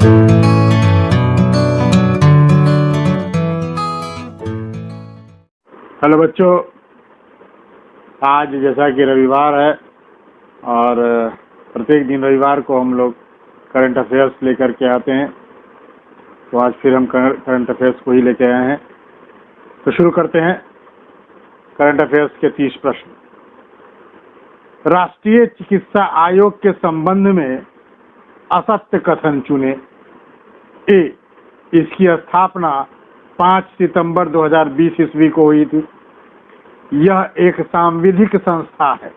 Hello बच्चों, आज जैसा कि रविवार है और प्रत्येक दिन रविवार को हम लोग करंट अफेयर्स लेकर के आते हैं। तो आज फिर हम करंट अफेयर्स को ही लेके आए हैं। तो शुरू करते हैं करंट अफेयर्स के 30 प्रश्न। राष्ट्रीय चिकित्सा आयोग के संबंध में असत्य कथन चुने। ए, इसकी स्थापना 5 सितंबर 2020 ईस्वी को हुई थी। यह एक सांविधिक संस्था है।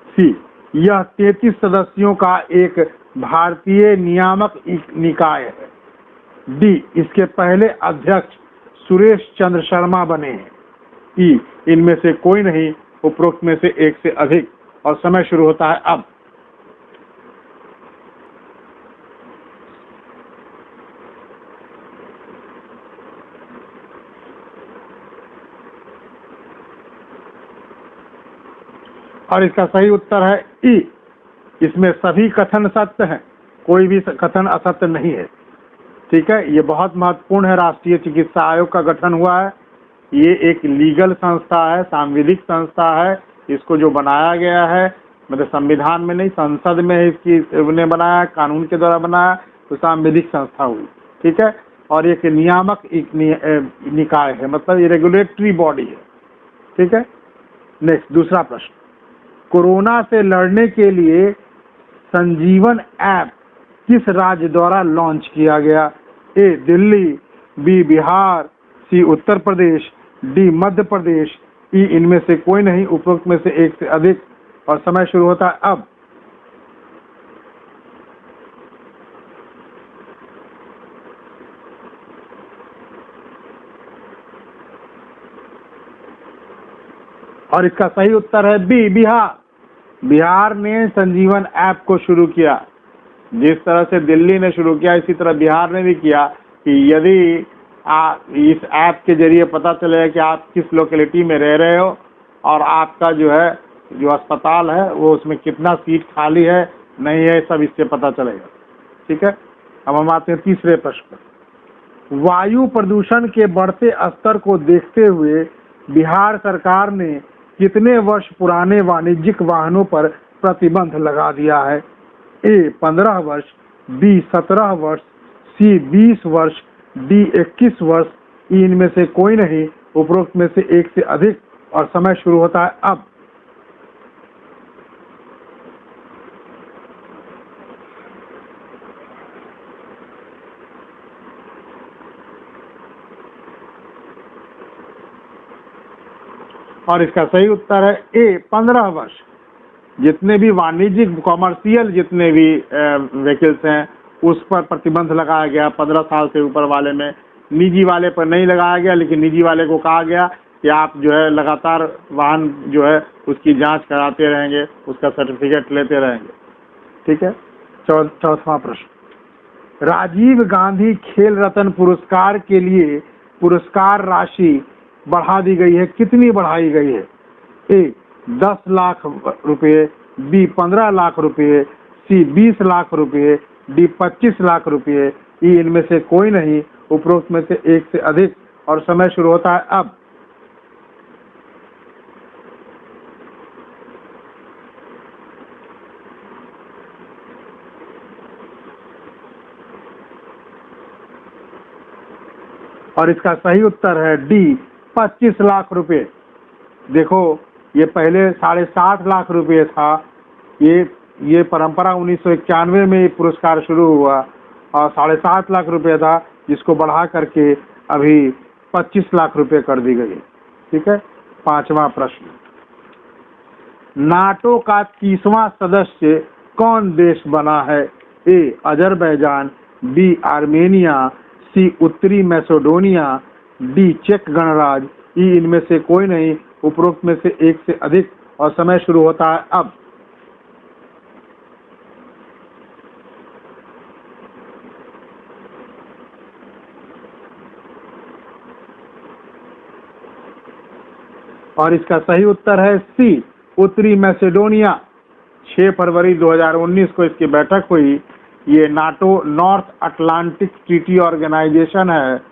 सी, यह 33 सदस्यों का एक भारतीय नियामक निकाय है। डी, इसके पहले अध्यक्ष सुरेश चंद्र शर्मा बने हैं। ई, इनमें से कोई नहीं, उपरोक्त में से एक से अधिक। और समय शुरू होता है अब। और इसका सही उत्तर है ई। इसमें सभी कथन सत्य हैं, कोई भी कथन असत्य नहीं है। ठीक है, ये बहुत महत्वपूर्ण है। राष्ट्रीय चिकित्सा आयोग का गठन हुआ है। ये एक लीगल संस्था है, सांविधिक संस्था है। इसको जो बनाया गया है, मतलब संविधान में नहीं, संसद में इसकी ने बनाया, कानून के द्वारा बनाया, तो सांविधिक संस्था हुई। ठीक है, और एक नियामक निकाय है, मतलब ये रेगुलेटरी बॉडी है। ठीक है। नेक्स्ट, दूसरा प्रश्न। कोरोना से लड़ने के लिए संजीवन ऐप किस राज्य द्वारा लॉन्च किया गया? ए, दिल्ली, बी, बिहार, सी, उत्तर प्रदेश, डी, मध्य प्रदेश, ई, इनमें से कोई नहीं, उपरोक्त में से एक से अधिक। और समय शुरू होता है अब। और इसका सही उत्तर है बी, बिहार। बिहार ने संजीवन ऐप को शुरू किया। जिस तरह से दिल्ली ने शुरू किया, इसी तरह बिहार ने भी किया कि यदि इस ऐप के जरिए पता चलेगा कि आप किस लोकेलिटी में रह रहे हो और आपका जो अस्पताल है वो उसमें कितना सीट खाली है, नहीं है, सब इससे पता चलेगा। ठीक है। अब हम आते हैं तीसरे प्रश्न पर। वायु प्रदूषण के बढ़ते स्तर को देखते हुए बिहार सरकार ने कितने वर्ष पुराने वाणिज्यिक वाहनों पर प्रतिबंध लगा दिया है? ए, 15 वर्ष, बी, 17 वर्ष, सी, 20 वर्ष, डी, 21 वर्ष, ई, इनमें से कोई नहीं, उपरोक्त में से एक से अधिक। और समय शुरू होता है अब। और इसका सही उत्तर है ए, 15 वर्ष। जितने भी वाणिज्यिक कॉमर्शियल जितने भी व्हीकल्स हैं उस पर प्रतिबंध लगाया गया 15 साल से ऊपर वाले में। निजी वाले पर नहीं लगाया गया, लेकिन निजी वाले को कहा गया कि आप लगातार वाहन उसकी जांच कराते रहेंगे, उसका सर्टिफिकेट लेते रहेंगे। ठीक है। चौथा प्रश्न। राजीव गांधी खेल रत्न पुरस्कार के लिए पुरस्कार राशि बढ़ा दी गई है। कितनी बढ़ाई गई है? ए, 10 लाख रुपए, बी, 15 लाख रुपए, सी, 20 लाख रुपए, डी, 25 लाख रुपए, ई, इनमें से कोई नहीं, उपरोक्त में से एक से अधिक। और समय शुरू होता है अब। और इसका सही उत्तर है डी, 25 लाख रुपए। देखो, ये पहले 7.5 लाख रुपए था। ये परंपरा 1991 में ये पुरस्कार शुरू हुआ और 7.5 लाख रुपए था, जिसको बढ़ा करके अभी 25 लाख रुपए कर दी गई। ठीक है। पांचवा प्रश्न। नाटो का 30वां सदस्य कौन देश बना है? ए, अजरबैजान, बी, आर्मेनिया, सी, उत्तरी मैसेडोनिया, डी, चेक गणराज्य, ई, इनमें से कोई नहीं, उपरोक्त में से एक से अधिक। और समय शुरू होता है अब। और इसका सही उत्तर है सी, उत्तरी मैसेडोनिया। 6 फरवरी 2019 को इसकी बैठक हुई। ये NATO North Atlantic Treaty Organisation है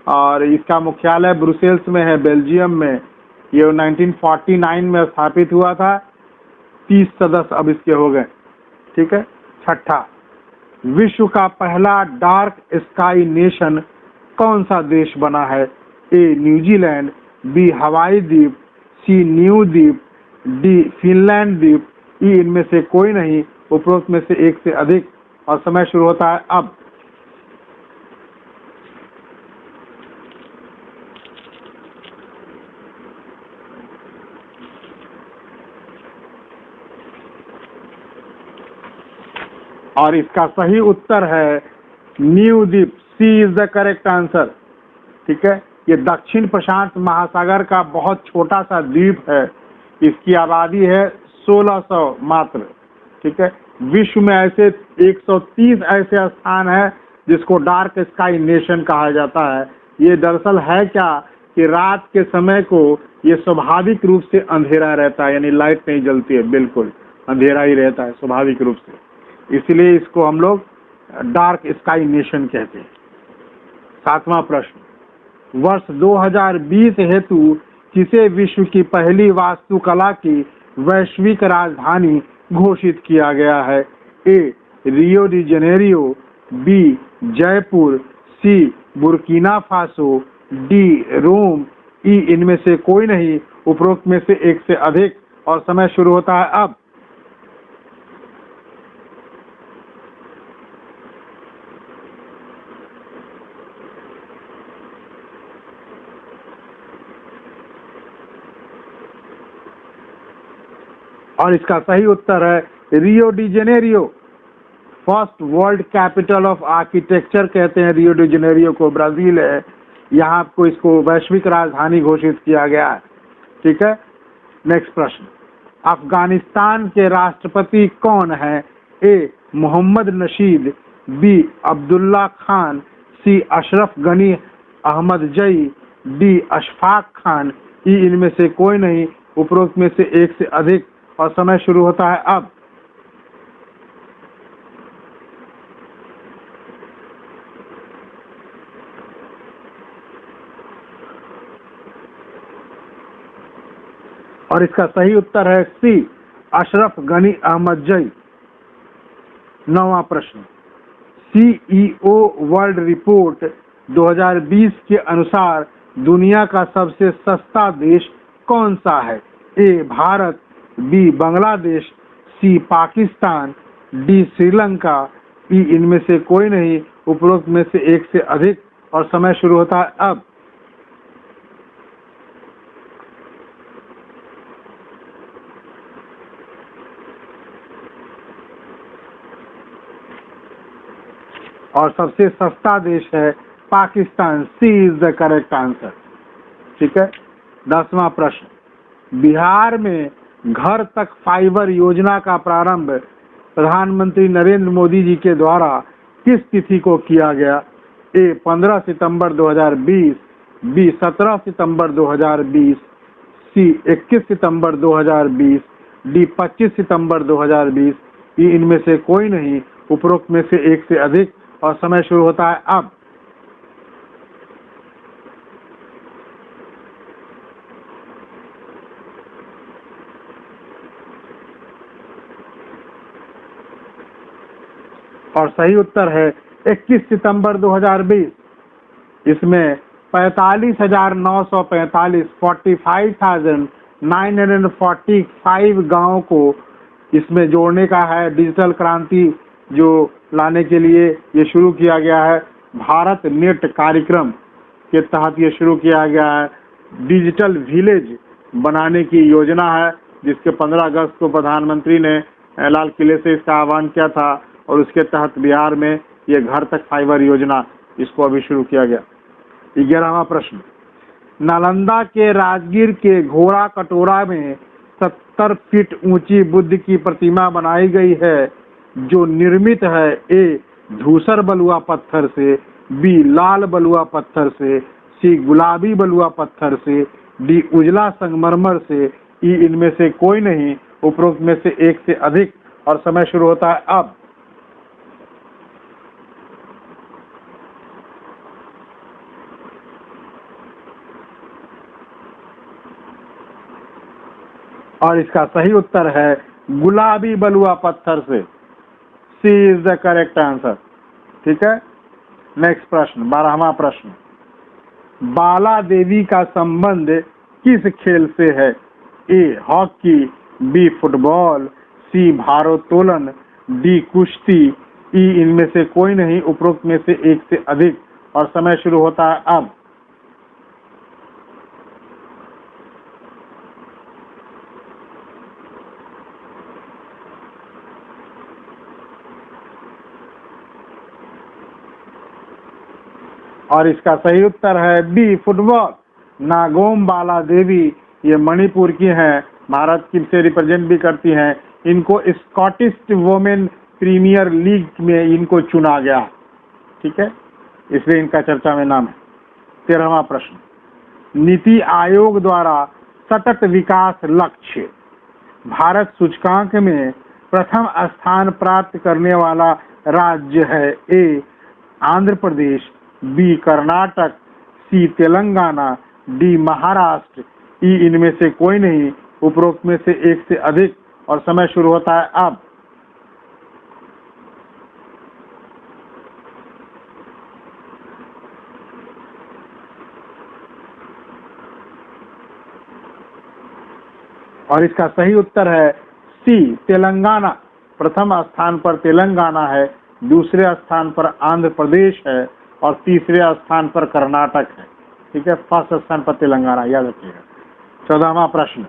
और इसका मुख्यालय ब्रुसेल्स में है, बेल्जियम में। ये 1949 में स्थापित हुआ था। 30 सदस्य अब इसके हो गए। ठीक है। छठा, विश्व का पहला डार्क स्काई नेशन कौन सा देश बना है? ए न्यूजीलैंड, बी हवाई द्वीप, सी न्यू द्वीप, डी फिनलैंड द्वीप, ई इनमें से कोई नहीं, उपरोक्त में से एक से अधिक। और समय शुरू होता है अब। और इसका सही उत्तर है न्यू द्वीप। सी इज द करेक्ट आंसर। ठीक है। ये दक्षिण प्रशांत महासागर का बहुत छोटा सा द्वीप है। इसकी आबादी है 1600 मात्र। ठीक है। विश्व में ऐसे 130 ऐसे स्थान है जिसको डार्क स्काई नेशन कहा जाता है। ये दरअसल है क्या कि रात के समय को ये स्वाभाविक रूप से अंधेरा रहता है, यानी लाइट नहीं जलती है, बिल्कुल अंधेरा ही रहता है स्वाभाविक रूप से, इसलिए इसको हम लोग डार्क स्काई नेशन कहते हैं। 7वां प्रश्न, वर्ष 2020 हेतु किसे विश्व की पहली वास्तुकला की वैश्विक राजधानी घोषित किया गया है? A Rio de Janeiro, B Jaipur, C Burkina Faso, D Rome, E इनमें से कोई नहीं, उपरोक्त में से एक से अधिक। और समय शुरू होता है अब। और इसका सही उत्तर है रियो de Janeiro. First world capital of architecture कहते हैं रियो डी जेनेरियो को, ब्राजील है। यहाँ आपको इसको वैश्विक राजधानी घोषित किया गया है। ठीक है। नेक्स्ट प्रश्न, अफगानिस्तान के राष्ट्रपति कौन है? ए मोहम्मद नशीद, बी अब्दुल्ला खान, सी अशरफ गनी अहमद जई, डी अशफाक खान, ई इनमें से कोई नहीं, उपरोक्त में से एक से अधिक। और समय शुरू होता है अब। और इसका सही उत्तर है सी अशरफ गनी अहमद जई। 9वां प्रश्न, सीईओ वर्ल्ड रिपोर्ट 2020 के अनुसार दुनिया का सबसे सस्ता देश कौन सा है? ए भारत, बी बांग्लादेश, सी पाकिस्तान, डी श्रीलंका, ई इनमें से कोई नहीं, उपरोक्त में से एक से अधिक। और समय शुरू होता है अब। और सबसे सस्ता देश है पाकिस्तान। सी इज द करेक्ट आंसर। ठीक है। 10वां प्रश्न, बिहार में घर तक फाइबर योजना का प्रारंभ प्रधानमंत्री नरेंद्र मोदी जी के द्वारा किस तिथि को किया गया? ए 15 सितंबर 2020, बी 17 सितंबर 2020, सी 21 सितंबर 2020, डी 25 सितंबर 2020, ई इनमें से कोई नहीं, उपरोक्त में से एक से अधिक। और समय शुरू होता है अब। और सही उत्तर है 21 सितंबर 2020। इसमें 45,945 45,945 गाँव को इसमें जोड़ने का है। डिजिटल क्रांति जो लाने के लिए ये शुरू किया गया है। भारत नेट कार्यक्रम के तहत ये शुरू किया गया है। डिजिटल विलेज बनाने की योजना है, जिसके 15 अगस्त को प्रधानमंत्री ने लाल किले से इसका आह्वान किया था और उसके तहत बिहार में ये घर तक फाइबर योजना इसको अभी शुरू किया गया। 11वां प्रश्न, नालंदा के राजगीर के घोड़ा कटोरा में 70 फीट ऊंची बुद्ध की प्रतिमा बनाई गई है, जो निर्मित है ए धूसर बलुआ पत्थर से, बी लाल बलुआ पत्थर से, सी गुलाबी बलुआ पत्थर से, डी उजला संगमरमर से, ई इनमें से कोई नहीं, उपरोक्त में से एक से अधिक। और समय शुरू होता है अब। और इसका सही उत्तर है गुलाबी बलुआ पत्थर से। सी इज द करेक्ट आंसर। ठीक है, नेक्स्ट प्रश्न, 12वां प्रश्न। बाला देवी का संबंध किस खेल से है? ए हॉकी, बी फुटबॉल, सी भारोत्तोलन, डी कुश्ती, ई इनमें से कोई नहीं, उपरोक्त में से एक से अधिक। और समय शुरू होता है अब। और इसका सही उत्तर है बी फुटबॉल। नागोम बाला देवी ये मणिपुर की हैं, भारत की से रिप्रेजेंट भी करती हैं। इनको स्कॉटिश वुमेन प्रीमियर लीग में इनको चुना गया। ठीक है, इसलिए इनका चर्चा में नाम है। 13वां प्रश्न। नीति आयोग द्वारा सतत विकास लक्ष्य भारत सूचकांक में प्रथम स्थान प्राप्त करने वाला राज्य है? ए आंध्र प्रदेश, बी कर्नाटक, सी तेलंगाना, डी महाराष्ट्र, ई इनमें से कोई नहीं, उपरोक्त में से एक से अधिक। और समय शुरू होता है अब। और इसका सही उत्तर है सी तेलंगाना। प्रथम स्थान पर तेलंगाना है, दूसरे स्थान पर आंध्र प्रदेश है और तीसरे स्थान पर कर्नाटक है। ठीक है, फर्स्ट स्थान पर तेलंगाना, याद रखिएगा। 14वां प्रश्न।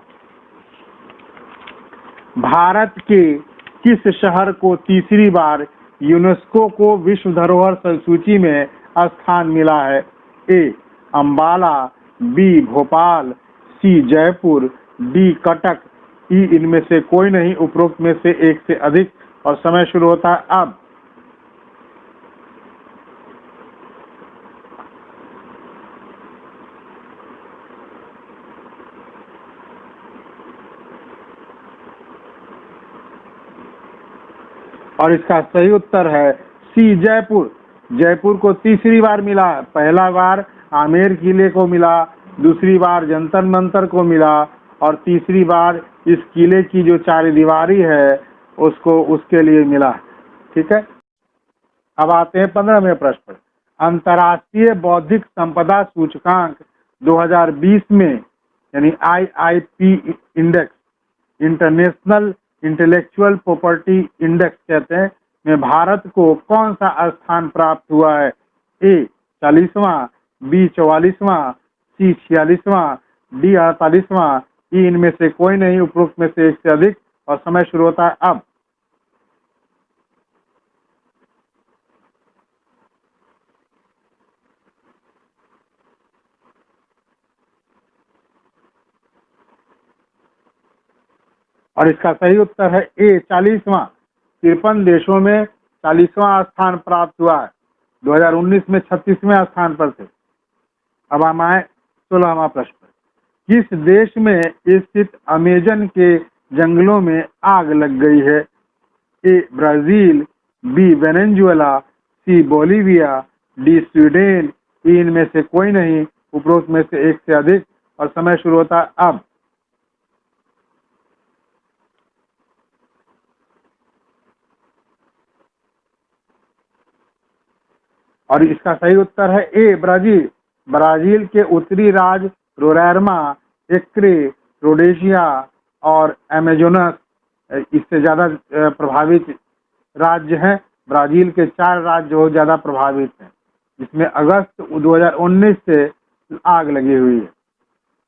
भारत के किस शहर को तीसरी बार यूनेस्को को विश्व धरोहर सूची में स्थान मिला है? ए अंबाला, बी भोपाल, सी जयपुर, डी कटक, ई इनमें से कोई नहीं, उपरोक्त में से एक से अधिक। और समय शुरू होता है अब। और इसका सही उत्तर है सी जयपुर। जयपुर को तीसरी बार मिला। पहला बार आमेर किले को मिला, दूसरी बार जंतर मंतर को मिला और तीसरी बार इस किले की जो चारदीवारी है उसको उसके लिए मिला। ठीक है, अब आते हैं 15वें प्रश्न पर। अंतर्राष्ट्रीय बौद्धिक संपदा सूचकांक 2020 में यानी IIP index, international intellectual property index कहते हैं, में भारत को कौन सा स्थान प्राप्त हुआ है? ए 40वां, बी 44वां, सी 46वां, डी 48वां, ई इनमें से कोई नहीं, उपरोक्त में से एक से अधिक। और समय शुरू होता है अब। और इसका सही उत्तर है ए 40वां। 53 देशों में 40वां स्थान प्राप्त हुआ है। 2019 में 36वें स्थान पर थे। अब हम आए 16वां प्रश्न पर। किस देश में स्थित अमेजन के जंगलों में आग लग गई है? A Brazil, B Venezuela, C Bolivia, D Sweden, E इनमें से कोई नहीं, उपरोक्त में से एक से अधिक। और समय शुरू होता है अब। और इसका सही उत्तर है ए ब्राजील। ब्राजील के उत्तरी राज्य रोरैमा, एक्रे, रोडेशिया और अमेजोनस इससे ज्यादा प्रभावित राज्य हैं। ब्राजील के 4 राज्य जो ज्यादा प्रभावित हैं, जिसमें अगस्त 2019 से आग लगी हुई है।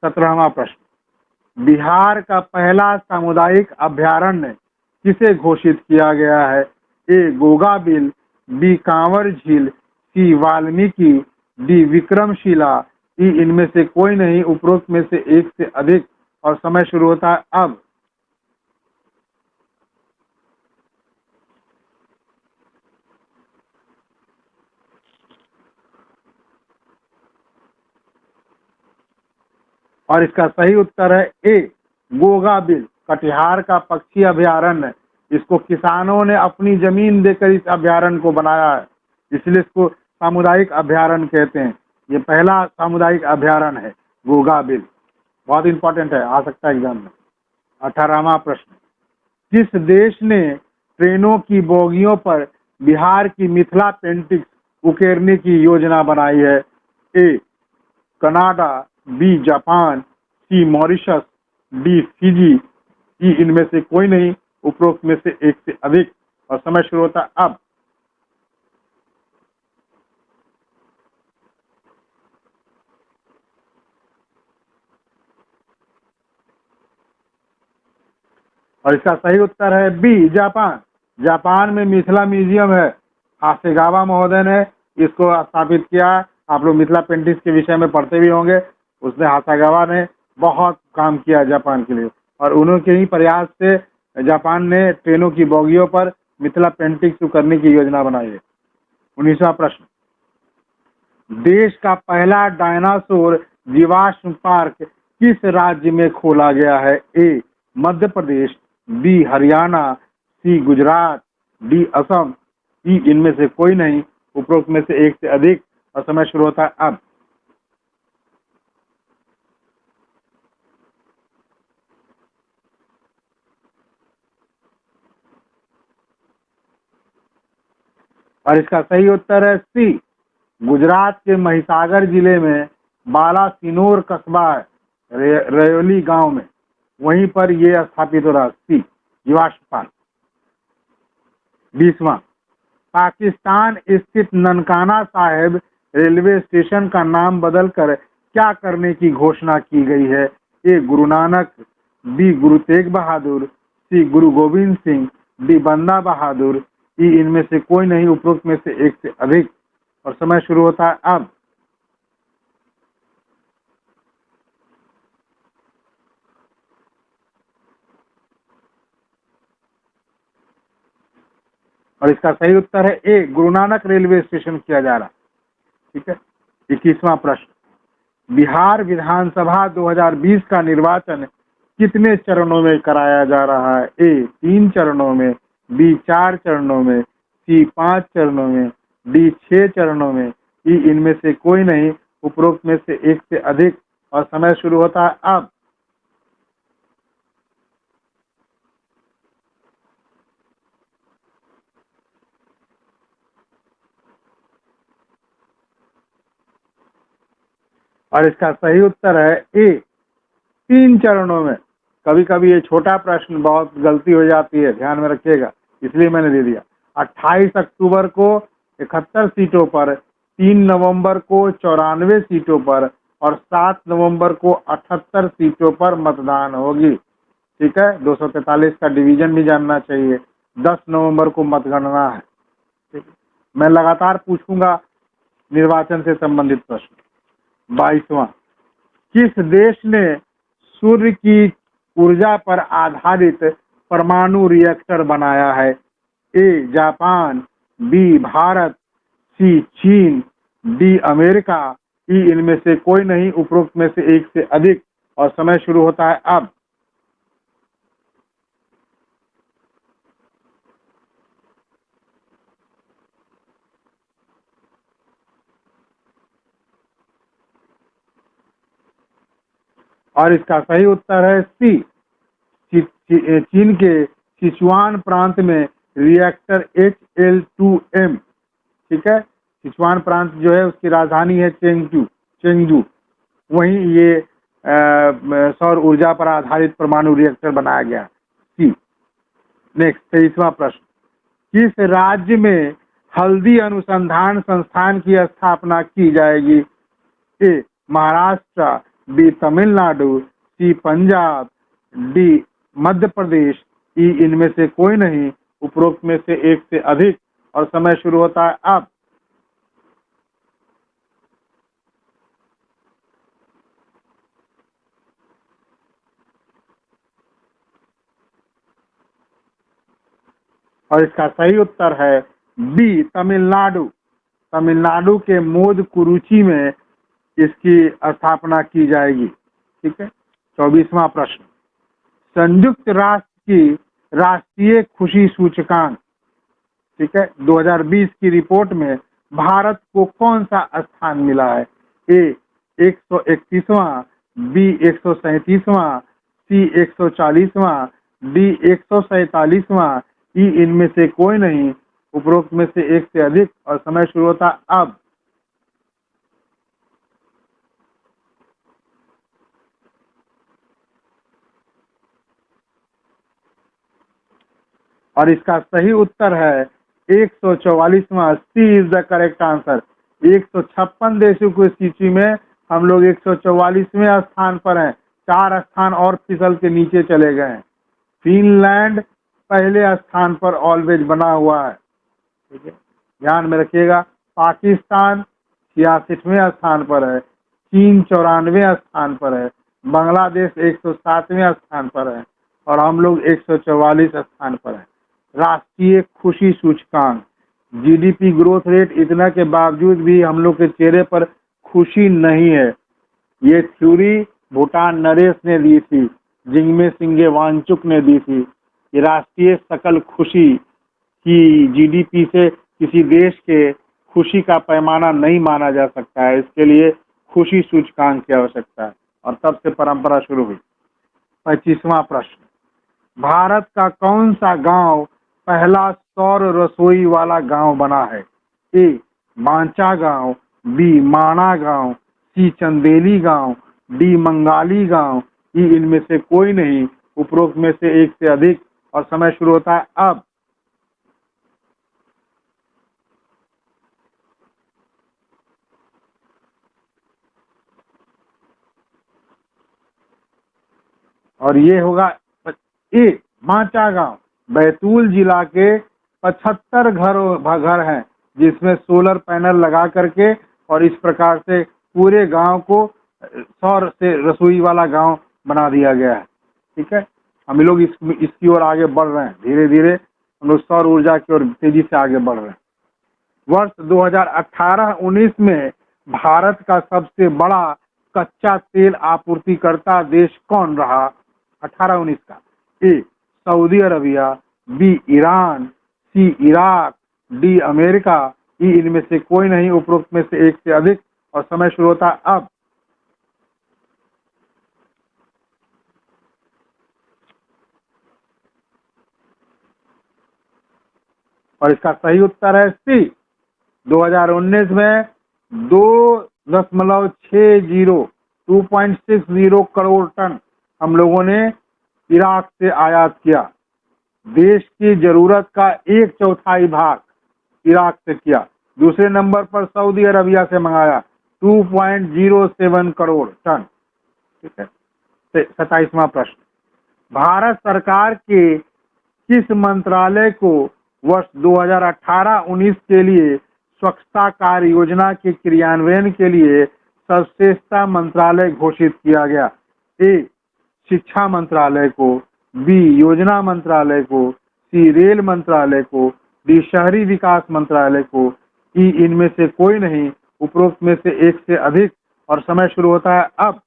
17वां प्रश्न। बिहार का पहला सामुदायिक अभ्यारण्य किसे घोषित किया गया है? ए गोगाबिल, बी कांवर झील, सी वाल्मीकि, डी विक्रमशिला, ई इनमें से कोई नहीं, उपरोक्त में से एक से अधिक। और समय शुरू होता है अब। और इसका सही उत्तर है ए गोगाबिल, कटिहार का पक्षी अभ्यारण्य। इसको किसानों ने अपनी जमीन देकर इस अभ्यारण्य को बनाया है, इसलिए इसको सामुदायिक अभ्यारण्य कहते हैं। ये पहला सामुदायिक अभ्यारण्य है गोगाबिल। बहुत इंपॉर्टेंट है, आ सकता है एग्जाम में। 18वां प्रश्न, किस देश ने ट्रेनों की बोगियों पर बिहार की मिथिला पेंटिंग उकेरने की योजना बनाई है? A Canada, B Japan, C Mauritius, D Fiji, E इनमें से कोई नहीं, उपरोक्त में से एक से अधिक। और समय शुरू होता है अब। और इसका सही उत्तर है बी जापान। जापान में मिथिला म्यूजियम है, हासेगावा महोदय ने इसको स्थापित किया। आप लोग मिथिला पेंटिंग्स के विषय में पढ़ते भी होंगे। उसने हासेगावा ने बहुत काम किया जापान के लिए, और उन्होंने ही प्रयास से जापान ने ट्रेनों की बोगियों पर मिथिला पेंटिंग्स करने की योजना बनाई है। 19वां प्रश्न, देश का पहला डायनासोर जीवाश्म पार्क किस राज्य में खोला गया है? ए मध्य प्रदेश, बी हरियाणा, सी गुजरात, डी असम, ई इनमें से कोई नहीं, उपरोक्त में से एक से अधिक। और समय शुरू होता है अब। और इसका सही उत्तर है सी, गुजरात के महिसागर जिले में बालासिनोर कस्बा है, रयोली गांव में, वहीं पर यह स्थापित हो रहा। सी जीवाश्म पार्क। 20वां, पाकिस्तान स्थित ननकाना साहिब रेलवे स्टेशन का नाम बदलकर क्या करने की घोषणा की गई है? ए गुरु नानक, बी गुरु तेग बहादुर, सी गुरु गोविंद सिंह, डी बंदा बहादुर, ई इनमें से कोई नहीं, उपरोक्त में से एक से अधिक। और समय शुरू होता है अब। और इसका सही उत्तर है ए गुरु नानक रेलवे स्टेशन किया जा रहा। ठीक है। 21वां प्रश्न, बिहार विधानसभा 2020 का निर्वाचन कितने चरणों में कराया जा रहा है? ए 3 चरणों में, बी 4 चरणों में, सी 5 चरणों में, डी 6 चरणों में, ई इनमें से कोई नहीं, उपरोक्त में से एक से अधिक। और समय शुरू होता है अब। और इसका सही उत्तर है ए 3 चरणों में। कभी कभी ये छोटा प्रश्न बहुत गलती हो जाती है, ध्यान में रखिएगा, इसलिए मैंने दे दिया। 28 अक्टूबर को 71 सीटों पर, 3 नवंबर को 94 सीटों पर और 7 नवंबर को 78 सीटों पर मतदान होगी। ठीक है, 243 का डिवीजन भी जानना चाहिए। 10 नवंबर को मतगणना है। ठीक है? मैं लगातार पूछूंगा निर्वाचन से संबंधित प्रश्न। 22वां, किस देश ने सूर्य की ऊर्जा पर आधारित परमाणु रिएक्टर बनाया है? ए जापान, बी भारत, सी चीन, डी अमेरिका, ई इनमें से कोई नहीं, उपरोक्त में से एक से अधिक। और समय शुरू होता है अब। और इसका सही उत्तर है सी, चीन के सिचुआन प्रांत में रिएक्टर HL2M। ठीक है, सिचुआन प्रांत जो है उसकी राजधानी है चेंगजू। वहीं ये सौर ऊर्जा पर आधारित परमाणु रिएक्टर बनाया गया। सी। नेक्स्ट 23वां प्रश्न, किस राज्य में हल्दी अनुसंधान संस्थान की स्थापना की जाएगी? ए महाराष्ट्र, बी तमिलनाडु, सी पंजाब, डी मध्य प्रदेश, ई इनमें से कोई नहीं, उपरोक्त में से एक से अधिक। और समय शुरू होता है अब। और इसका सही उत्तर है बी तमिलनाडु। तमिलनाडु के मोदकुरुचि में इसकी स्थापना की जाएगी। ठीक है। 24वां प्रश्न, संयुक्त राष्ट्र की राष्ट्रीय खुशी सूचकांक, ठीक है, 2020 की रिपोर्ट में भारत को कौन सा स्थान मिला है? ए 131वां, बी 137वां, सी 140वां, डी 147वां, ई इनमें से कोई नहीं, उपरोक्त में से एक से अधिक और समय शुरू होता अब। और इसका सही उत्तर है 144वां, सी इज द करेक्ट आंसर। 156 देशों की सूची में हम लोग 144वें स्थान पर हैं, 4 स्थान और फिसल के नीचे चले गए हैं। फिनलैंड पहले स्थान पर ऑलवेज बना हुआ है, ठीक है, ध्यान में रखिएगा। पाकिस्तान 66वें स्थान पर है, चीन 94वें स्थान पर है, बांग्लादेश 107वें स्थान पर है और हम लोग 144 स्थान पर हैं। राष्ट्रीय खुशी सूचकांक, जीडीपी ग्रोथ रेट इतना के बावजूद भी हम लोग के चेहरे पर खुशी नहीं है। ये थ्योरी भूटान नरेश ने दी थी, जिंगमे सिंगे वांगचुक ने दी थी। ये राष्ट्रीय सकल खुशी कि जीडीपी से किसी देश के खुशी का पैमाना नहीं माना जा सकता है, इसके लिए खुशी सूचकांक की आवश्यकता है और तब से परंपरा शुरू हुई। 25वां प्रश्न, भारत का कौन सा गांव पहला सौर रसोई वाला गांव बना है? ए बांचा गांव, बी माणा गांव, सी चंदेली गांव, डी मंगाली गांव, ई इनमें से कोई नहीं, उपरोक्त में से एक से अधिक और समय शुरू होता है अब। और ये होगा ए बांचा गांव। बैतूल जिला के 75 घर हैं जिसमें सोलर पैनल लगा करके और इस प्रकार से पूरे गांव को सौर से रसोई वाला गांव बना दिया गया है, ठीक है। हम लोग इसकी ओर आगे बढ़ रहे हैं, धीरे धीरे हम लोग सौर ऊर्जा की ओर तेजी से आगे बढ़ रहे हैं। वर्ष 2018-19 में भारत का सबसे बड़ा कच्चा तेल आपूर्तिकर्ता देश कौन रहा? 18-19 का। ए सऊदी अरबिया, बी ईरान, सी इराक, डी अमेरिका, ई इनमें से कोई नहीं, उपरोक्त में से एक से अधिक और समय शुरू होता है अब। और इसका सही उत्तर है सी। 2019 में 2.60 करोड़ टन हम लोगों ने इराक से आयात किया। देश की जरूरत का 1/4 भाग इराक से किया। दूसरे नंबर पर सऊदी अरबिया से मंगाया 2.07 करोड़ टन, ठीक है। 27वां प्रश्न, भारत सरकार के किस मंत्रालय को वर्ष 2018-19 के लिए स्वच्छता कार्य योजना के क्रियान्वयन के लिए सर्वश्रेष्ठता मंत्रालय घोषित किया गया? ए शिक्षा मंत्रालय को, बी योजना मंत्रालय को, सी रेल मंत्रालय को, डी शहरी विकास मंत्रालय को, ई इनमें से कोई नहीं, उपरोक्त में से एक से अधिक और समय शुरू होता है अब।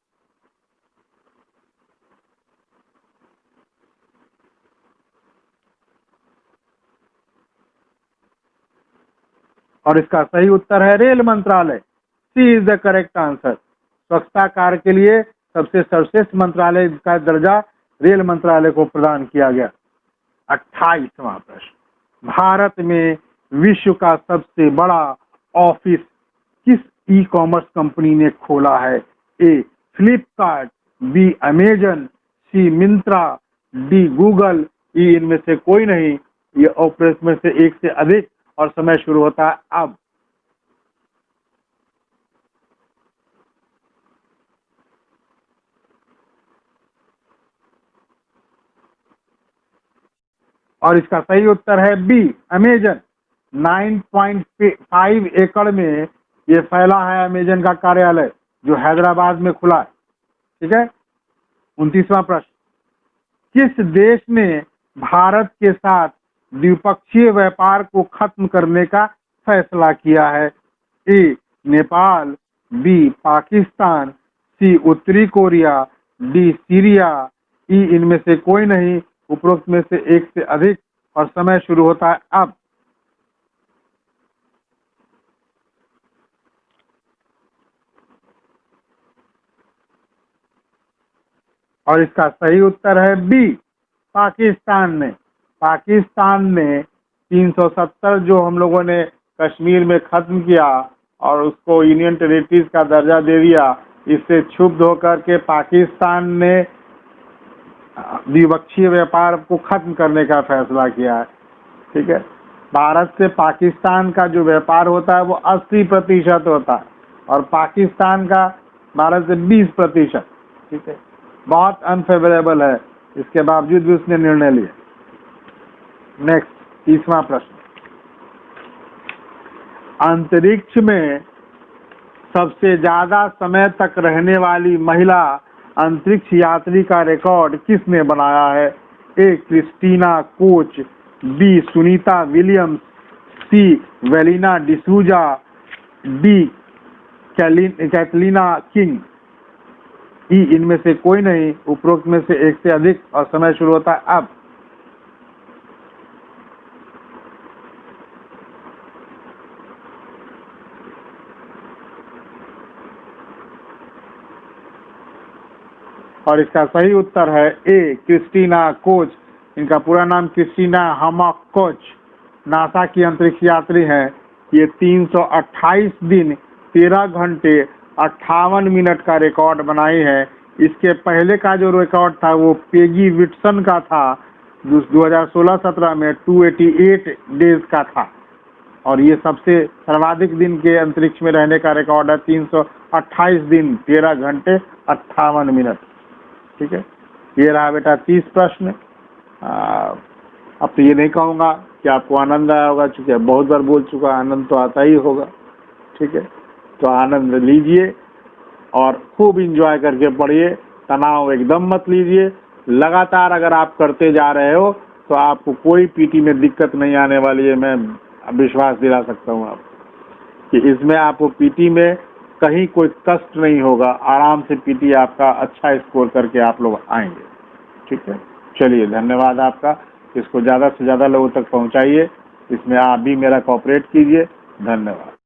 और इसका सही उत्तर है रेल मंत्रालय। सी इज द करेक्ट आंसर। स्वच्छता कार्य के लिए सबसे सर्वश्रेष्ठ मंत्रालय का दर्जा रेल मंत्रालय को प्रदान किया गया। 28वां प्रश्न, भारत में विश्व का सबसे बड़ा ऑफिस किस ई कॉमर्स कंपनी ने खोला है? ए फ्लिपकार्ट, बी अमेजन, सी मिंत्रा, डी गूगल, ई इनमें से कोई नहीं, ये ऑपरेशन में से एक से अधिक और समय शुरू होता है अब। और इसका सही उत्तर है बी अमेजन। 9.5 एकड़ में ये फैला है अमेजन का कार्यालय, जो हैदराबाद में खुला है, ठीक है। 29वां प्रश्न, किस देश ने भारत के साथ द्विपक्षीय व्यापार को खत्म करने का फैसला किया है? ए नेपाल, बी पाकिस्तान, सी उत्तरी कोरिया, डी सीरिया, ई इनमें से कोई नहीं, उपरोक्त में से एक से अधिक और समय शुरू होता है अब। और इसका सही उत्तर है बी, पाकिस्तान ने। पाकिस्तान ने 370 जो हम लोगों ने कश्मीर में खत्म किया और उसको यूनियन टेरिटरीज का दर्जा दे दिया, इससे क्षुब्ध होकर के पाकिस्तान ने द्विपक्षीय व्यापार को खत्म करने का फैसला किया है। ठीक है, भारत से पाकिस्तान का जो व्यापार होता है वो 80% होता है और पाकिस्तान का भारत से 20%। ठीक है, बहुत अनफेवरेबल है, इसके बावजूद भी उसने निर्णय लिया। नेक्स्ट, तीसरा प्रश्न, अंतरिक्ष में सबसे ज्यादा समय तक रहने वाली महिला अंतरिक्ष यात्री का रिकॉर्ड किसने बनाया है? A, Christina Koch, B, Sunita Williams, C, Velina D'Souza, D, Kathleena King. E, इनमें से कोई नहीं, उपरोक्त में से एक से अधिक और समय शुरू होता है अब। और इसका सही उत्तर है ए, क्रिस्टीना कोच। इनका पूरा नाम क्रिस्टीना हमॉक कोच नासा की अंतरिक्ष यात्री हैं। ये 328 दिन 13 घंटे 58 मिनट का रिकॉर्ड बनाई है। इसके पहले का जो रिकॉर्ड था वो पेगी विटसन का था, 2016-17 में 288 डेज का था। और ये सबसे सर्वाधिक दिन के अंतरिक्ष में रहने का रिकॉर्ड है, 328 दिन 13 घंटे 58 मिनट। ठीक है, ये रहा बेटा 30 प्रश्न। अब तो ये नहीं कहूँगा कि आपको आनंद आया होगा, चूँकि बहुत बार बोल चुका, आनंद तो आता ही होगा। ठीक है, तो आनंद लीजिए और खूब इंजॉय करके पढ़िए, तनाव एकदम मत लीजिए। लगातार अगर आप करते जा रहे हो तो आपको कोई पीटी में दिक्कत नहीं आने वाली है। मैं विश्वास दिला सकता हूँ आपको कि इसमें आपको पीटी में कहीं कोई कष्ट नहीं होगा। आराम से पीटी आपका अच्छा स्कोर करके आप लोग आएंगे। ठीक है, चलिए धन्यवाद आपका। इसको ज़्यादा से ज़्यादा लोगों तक पहुंचाइए, इसमें आप भी मेरा कोऑपरेट कीजिए। धन्यवाद।